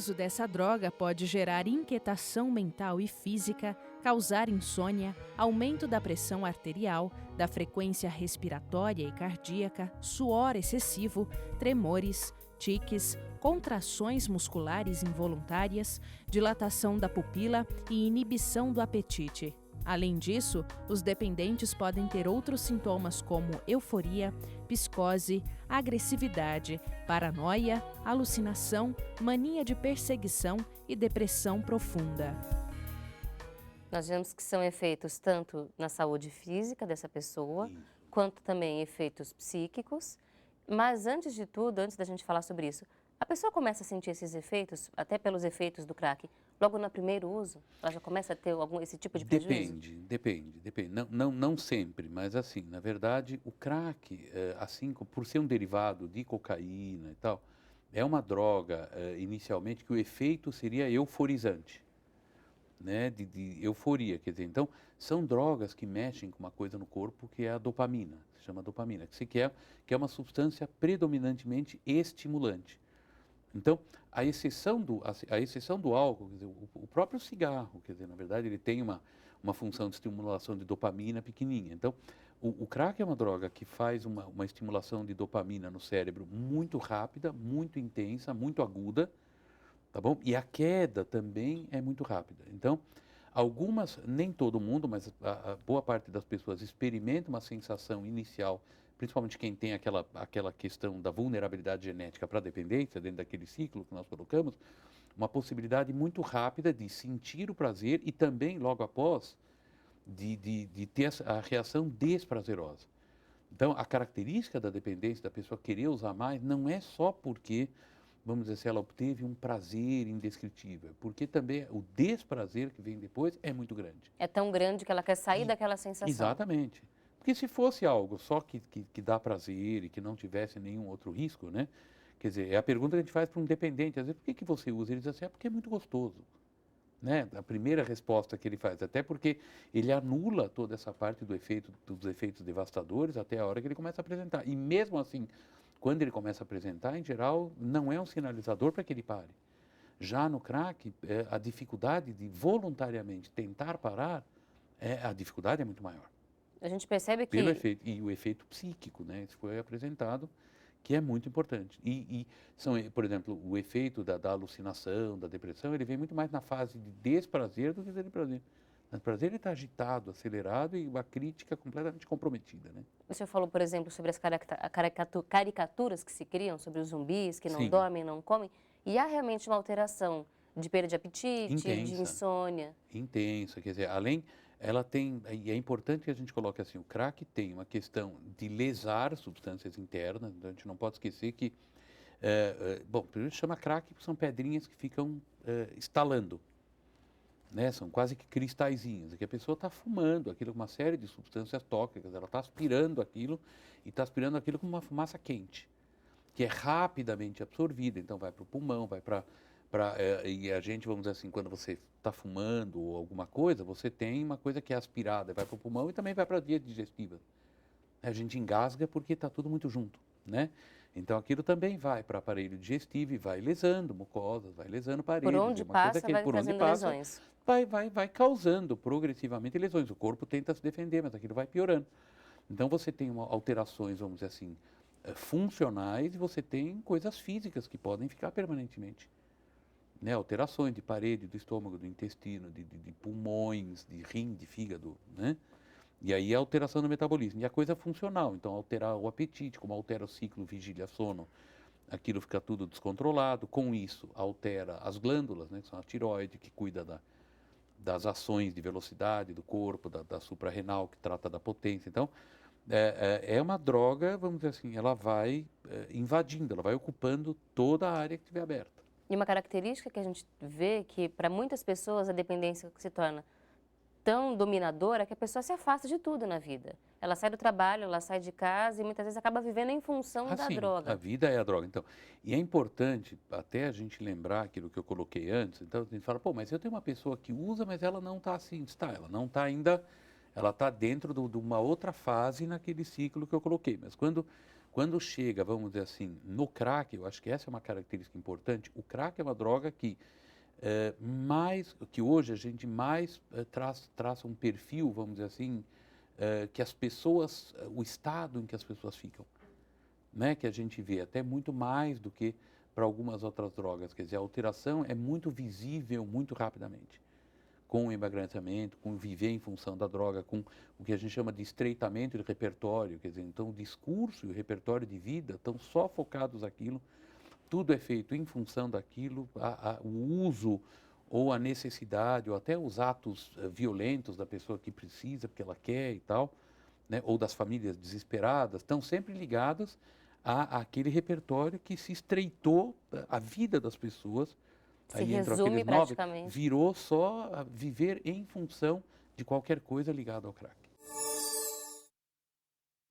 uso dessa droga pode gerar inquietação mental e física, causar insônia, aumento da pressão arterial, da frequência respiratória e cardíaca, suor excessivo, tremores, tiques, contrações musculares involuntárias, dilatação da pupila e inibição do apetite. Além disso, os dependentes podem ter outros sintomas como euforia, psicose, agressividade, paranoia, alucinação, mania de perseguição e depressão profunda. Nós vemos que são efeitos tanto na saúde física dessa pessoa, quanto também efeitos psíquicos. Mas antes de tudo, antes da gente falar sobre isso, a pessoa começa a sentir esses efeitos, até pelos efeitos do crack, logo no primeiro uso? Ela já começa a ter esse tipo de prejuízo? Depende. Não sempre, mas assim, na verdade, o crack, assim, por ser um derivado de cocaína e tal, é uma droga, inicialmente, que o efeito seria euforizante, né, de euforia, quer dizer, então, são drogas que mexem com uma coisa no corpo que é a dopamina, se chama dopamina, que é uma substância predominantemente estimulante. Então, a exceção do álcool, quer dizer, o próprio cigarro, quer dizer, na verdade, ele tem uma função de estimulação de dopamina pequenininha. Então, o crack é uma droga que faz uma estimulação de dopamina no cérebro muito rápida, muito intensa, muito aguda, tá bom? E a queda também é muito rápida. Então, nem todo mundo, mas a boa parte das pessoas experimenta uma sensação inicial, principalmente quem tem aquela questão da vulnerabilidade genética para a dependência, dentro daquele ciclo que nós colocamos, uma possibilidade muito rápida de sentir o prazer e também, logo após, de ter a reação desprazerosa. Então, a característica da dependência, da pessoa querer usar mais, não é só porque, vamos dizer, se ela obteve um prazer indescritível, porque também o desprazer que vem depois é muito grande. É tão grande que ela quer sair daquela sensação. Exatamente. Porque se fosse algo só que dá prazer e que não tivesse nenhum outro risco, né? Quer dizer, é a pergunta que a gente faz para um dependente, às vezes, por que você usa? Ele diz assim, porque é muito gostoso. Né? A primeira resposta que ele faz, até porque ele anula toda essa parte dos efeitos devastadores até a hora que ele começa a apresentar. E mesmo assim, quando ele começa a apresentar, em geral, não é um sinalizador para que ele pare. Já no crack, a dificuldade de voluntariamente tentar parar, a dificuldade é muito maior. A gente percebe que... Pelo efeito, e o efeito psíquico, né? Isso foi apresentado, que é muito importante. Por exemplo, o efeito da alucinação, da depressão, ele vem muito mais na fase de desprazer do que de prazer. O prazer ele está agitado, acelerado e uma crítica completamente comprometida, né? O senhor falou, por exemplo, sobre as caricaturas que se criam sobre os zumbis, que não Sim. dormem, não comem, e há realmente uma alteração de perda de apetite, de insônia. Intensa, quer dizer, e é importante que a gente coloque assim, o crack tem uma questão de lesar substâncias internas, então a gente não pode esquecer que, bom, primeiro chama crack porque são pedrinhas que ficam estalando, né? São quase que cristalzinhos, que a pessoa está fumando aquilo com uma série de substâncias tóxicas, ela está aspirando aquilo e está aspirando aquilo com uma fumaça quente, que é rapidamente absorvida, então vai para o pulmão, vai e a gente, vamos dizer assim, quando você está fumando ou alguma coisa, você tem uma coisa que é aspirada, vai para o pulmão e também vai para a via digestiva. A gente engasga porque está tudo muito junto, né? Então aquilo também vai para o aparelho digestivo e vai lesando mucosas, vai lesando paredes. Por onde passa, vai trazendo lesões. Vai causando progressivamente lesões. O corpo tenta se defender, mas aquilo vai piorando. Então você tem alterações, vamos dizer assim, funcionais e você tem coisas físicas que podem ficar permanentemente. Né, alterações de parede do estômago, do intestino, de pulmões, de rim, de fígado, né? E aí a alteração do metabolismo. E a coisa funcional, então alterar o apetite, como altera o ciclo vigília-sono, aquilo fica tudo descontrolado. Com isso, altera as glândulas, né, que são a tireoide, que cuida das ações de velocidade do corpo, da suprarrenal, que trata da potência. Então, é uma droga, vamos dizer assim, ela vai invadindo, ela vai ocupando toda a área que estiver aberta. E uma característica que a gente vê que, para muitas pessoas, a dependência se torna tão dominadora que a pessoa se afasta de tudo na vida. Ela sai do trabalho, ela sai de casa e muitas vezes acaba vivendo em função da Sim, droga. a vida é a droga. Então, e é importante até a gente lembrar aquilo que eu coloquei antes. Então, a gente fala, pô, mas eu tenho uma pessoa que usa, mas ela não está assim. Ela não está ainda, ela está dentro de uma outra fase naquele ciclo que eu coloquei. Mas quando Quando chega, vamos dizer assim, no crack, eu acho que essa é uma característica importante. O crack é uma droga que que hoje a gente mais traça um perfil, vamos dizer assim, que as pessoas, o estado em que as pessoas ficam, né? Que a gente vê até muito mais do que para algumas outras drogas. Quer dizer, a alteração é muito visível muito rapidamente, com o emagrecimento, com viver em função da droga, com o que a gente chama de estreitamento de repertório. Quer dizer, então o discurso e o repertório de vida estão só focados naquilo. Tudo é feito em função daquilo, o uso ou a necessidade, ou até os atos violentos da pessoa que precisa, porque ela quer e tal, né? Ou das famílias desesperadas, estão sempre ligados àquele repertório que se estreitou a vida das pessoas. Se Aí entram resume aqueles 9, praticamente. virou só viver em função de qualquer coisa ligada ao crack.